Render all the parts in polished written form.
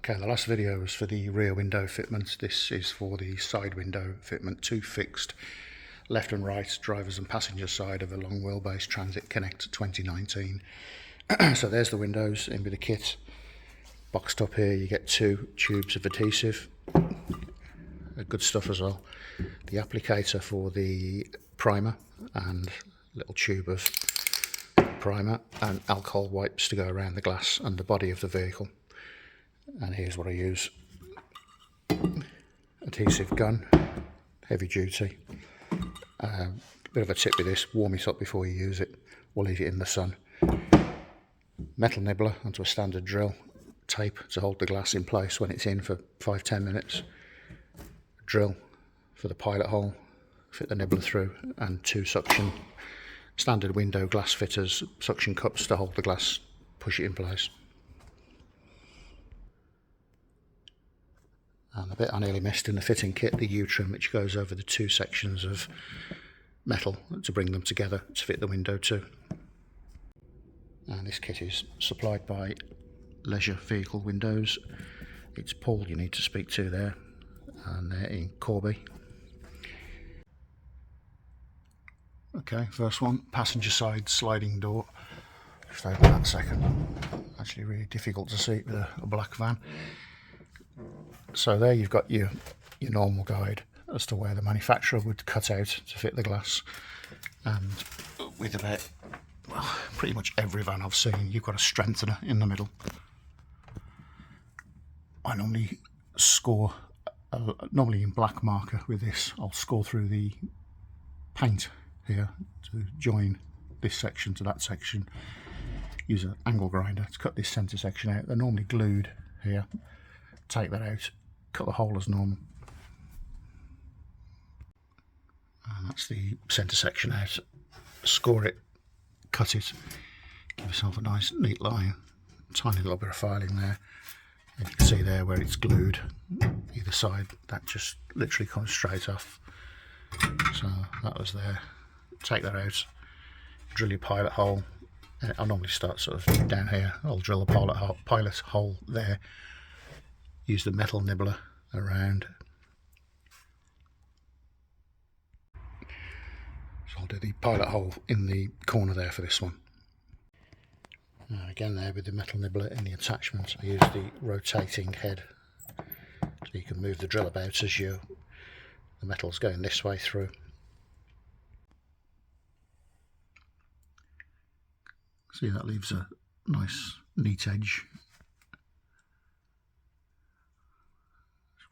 Okay, the last video was for the rear window fitment. This is for the side window fitment. Two fixed left and right drivers and passenger side of a long wheelbase Transit Connect 2019. So there's the windows in with the kit. Boxed up here you get two tubes of adhesive, good stuff as well. The applicator for the primer and a little tube of primer and alcohol wipes to go around the glass and the body of the vehicle. And here's what I use: adhesive gun, heavy duty. Bit of a tip with this: warm it up before you use it, or leave it in the sun. Metal nibbler onto a standard drill, tape to hold the glass in place when it's in for 5-10 minutes. Drill for the pilot hole, fit the nibbler through, and two suction standard window glass fitters suction cups to hold the glass, push it in place. And the bit I nearly missed in the fitting kit, the U-trim, which goes over the two sections of metal to bring them together to fit the window too. And this kit is supplied by Leisure Vehicle Windows. It's Paul you need to speak to there, and they're in Corby. Okay, first one, passenger side sliding door. Just open that second. Actually really difficult to see with a black van. So there you've got your normal guide as to where the manufacturer would cut out to fit the glass, and with about, well, pretty much every van I've seen, you've got a strengthener in the middle. I normally score, normally in black marker with this, I'll score through the paint here to join this section to that section. Use an angle grinder to cut this centre section out. They're normally glued here. Take that out, cut the hole as normal, and that's the centre section out. Score it, cut it, give yourself a nice neat line. Tiny little bit of filing there, and you can see there where it's glued either side, that just literally comes straight off. So that was there. Take that out, drill your pilot hole. I normally start sort of down here. I'll drill a pilot hole there. Use the metal nibbler around. So I'll do the pilot hole in the corner there for this one. Now again there with the metal nibbler in the attachment, I use the rotating head, so you can move the drill about as the metal's going this way through. See, that leaves a nice neat edge.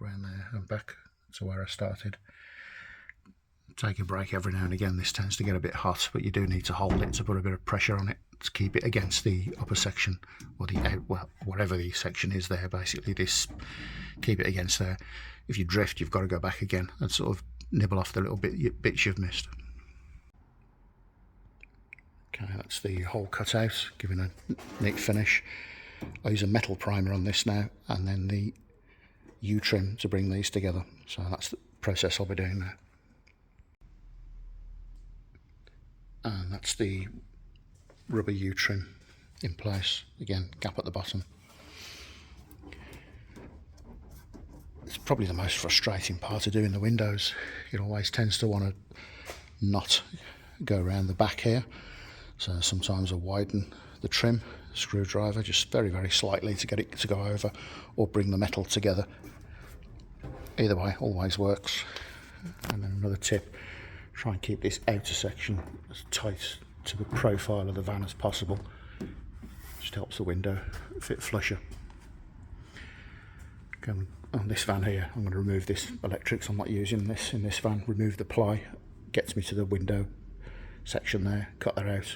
Around there and back to where I started. Take a break every now and again. This tends to get a bit hot, but you do need to hold it to put a bit of pressure on it to keep it against the upper section, or well, whatever the section is there. Basically, this keep it against there. If you drift, you've got to go back again and sort of nibble off the little bits you've missed. Okay, that's the hole cut out, giving a neat finish. I use a metal primer on this now, and then the U-trim to bring these together. So that's the process I'll be doing now. And that's the rubber U-trim in place. Again, gap at the bottom. It's probably the most frustrating part of doing the windows. It always tends to want to not go around the back here. So sometimes I widen the trim screwdriver just very, very slightly to get it to go over, or bring the metal together. Either way, always works. And then another tip, try and keep this outer section as tight to the profile of the van as possible. Just helps the window fit flusher. Okay, on this van here, I'm going to remove this electrics. I'm not using this in this van. Remove the ply, gets me to the window section there, cut that out,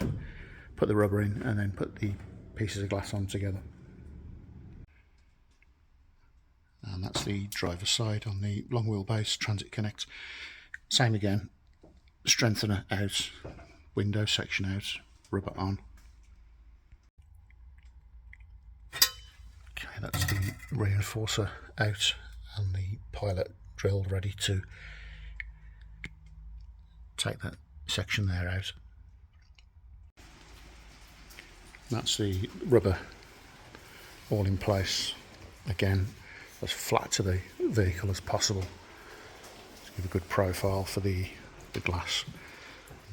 put the rubber in, and then put the pieces of glass on together. And that's the driver's side on the long wheelbase Transit Connect. Same again, strengthener out, window section out, rubber on. Okay, that's the reinforcer out, and the pilot drilled ready to take that section there out. That's the rubber all in place again as flat to the vehicle as possible to give a good profile for the glass.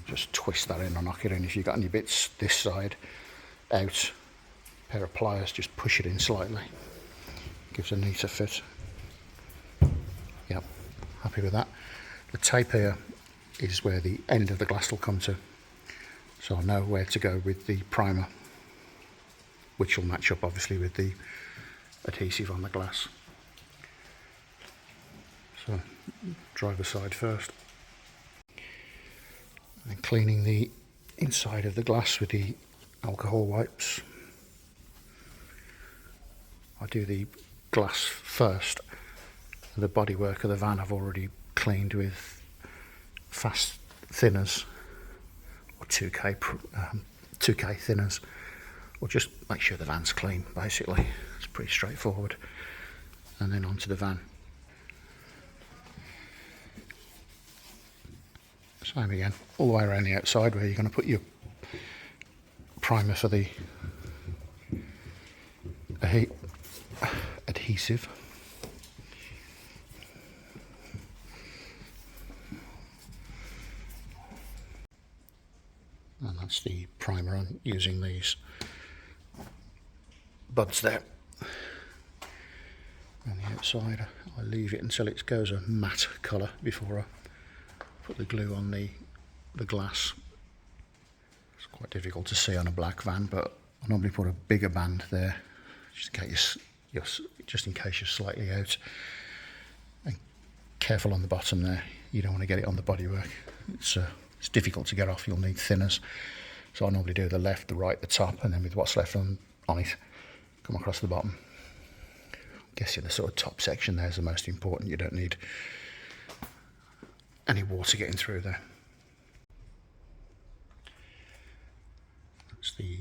Just twist that in or knock it in. If you've got any bits this side out, pair of pliers, just push it in slightly, gives a neater fit. Yep, happy with that. The tape here is where the end of the glass will come to, so I know where to go with the primer, which will match up obviously with the adhesive on the glass. So driver side first, and cleaning the inside of the glass with the alcohol wipes. I do the glass first. The bodywork of the van I've already cleaned with fast thinners or 2K thinners, or just make sure the van's clean. Basically, it's pretty straightforward. And then onto the van. Same again, all the way around the outside where you're going to put your primer for the adhesive. And that's the primer on using these buds there. On the outside, I leave it until it goes a matte colour before I put the glue on the glass. It's quite difficult to see on a black van, but I normally put a bigger band there, just in case you're slightly out. And careful on the bottom there, you don't want to get it on the bodywork. It's difficult to get off, you'll need thinners. So I normally do the left, the right, the top, and then with what's left on it, come across the bottom. I guess the sort of top section there is the most important. You don't need any water getting through there. That's the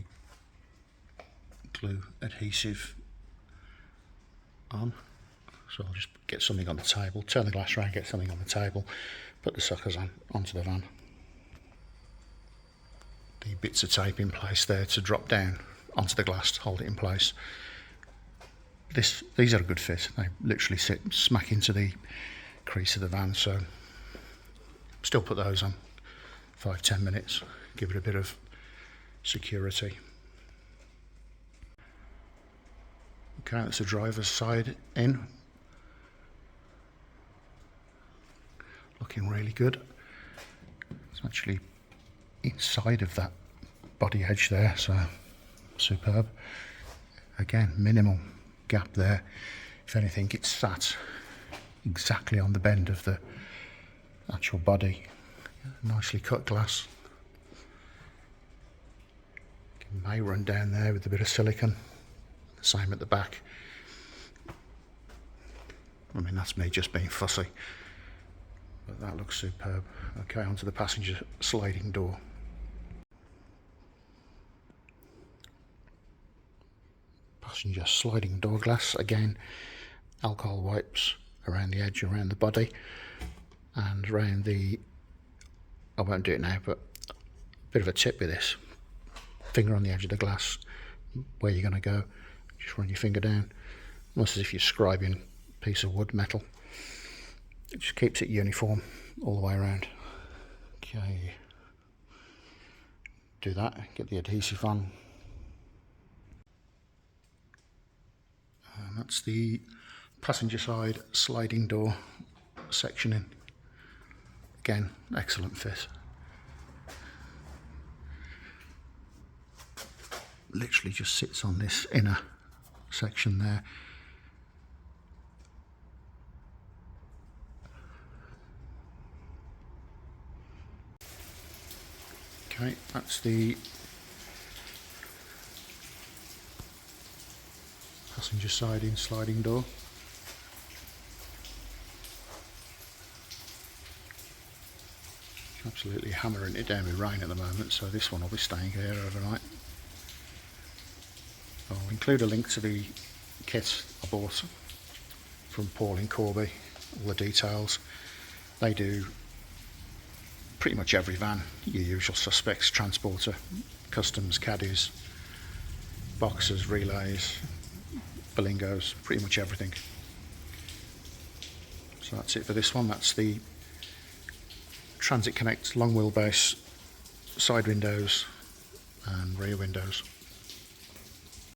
glue adhesive on. So I'll just get something on the table, turn the glass around, get something on the table, put the suckers onto the van. The bits of tape in place there to drop down onto the glass to hold it in place. These are a good fit. They literally sit smack into the crease of the van, so still put those on 5-10 minutes, give it a bit of security. Okay, that's the driver's side in. Looking really good. It's actually inside of that body edge there, so superb. Again, minimal gap there. If anything, it's sat exactly on the bend of the actual body. Nicely cut glass. You may run down there with a bit of silicone. The same at the back. I mean, that's me just being fussy, but that looks superb. Okay, onto the passenger sliding door. Passenger sliding door glass, again, alcohol wipes around the edge, around the body, and around the, I won't do it now, but a bit of a tip with this, finger on the edge of the glass, where you're going to go, just run your finger down, almost as if you're scribing a piece of wood, metal. It just keeps it uniform all the way around. Okay, do that, get the adhesive on. And that's the passenger side sliding door sectioning. Again, excellent fit. Literally just sits on this inner section there. Okay, that's the passenger side in sliding door. Absolutely hammering it down with rain at the moment, so this one will be staying here overnight. I'll include a link to the kit I bought from Paul in Corby, all the details. They do pretty much every van, your usual suspects, transporter, customs, caddies, boxes, relays, filling goes, pretty much everything. So that's it for this one. That's the Transit Connect long wheelbase side windows and rear windows.